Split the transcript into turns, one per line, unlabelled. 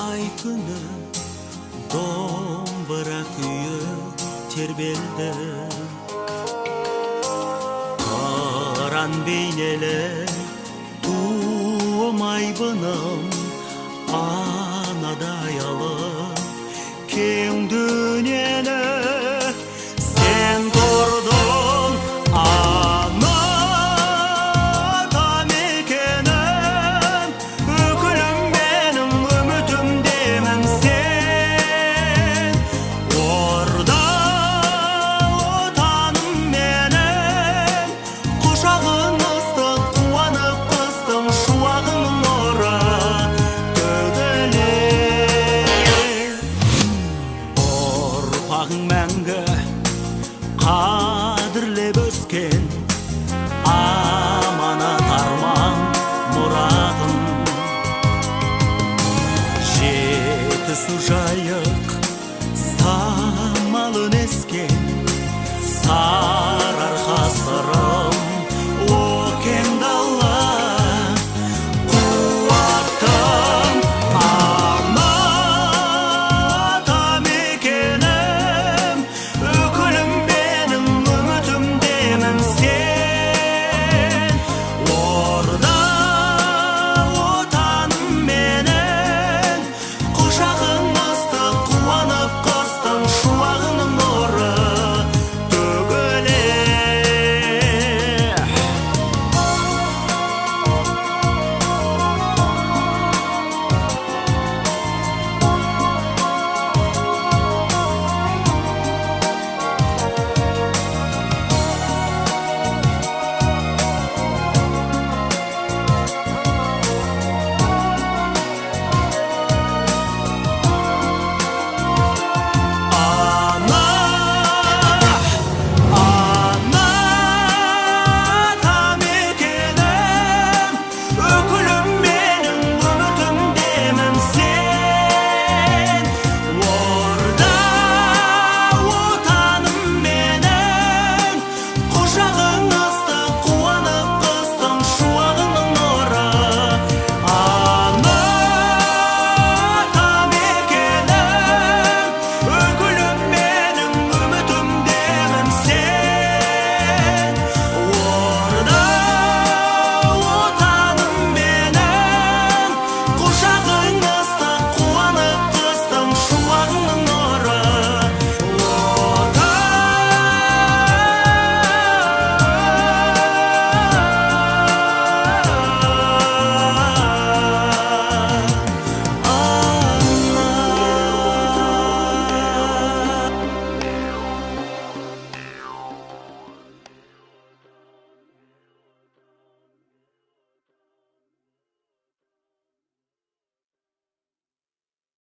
Ай күні домбыра күйі тербелді, қаран бейнелі туым айбыным анадай алып кең дүниені сен тұрдың ана ата мекенім, өкілім менің үмітімдемін сен орда отаным менің, құшағың ыстық қуанып қыстың шуағың нұры ұрпағың мәңгі қадірлеп өскен аманат арман мұратым, жетісу жай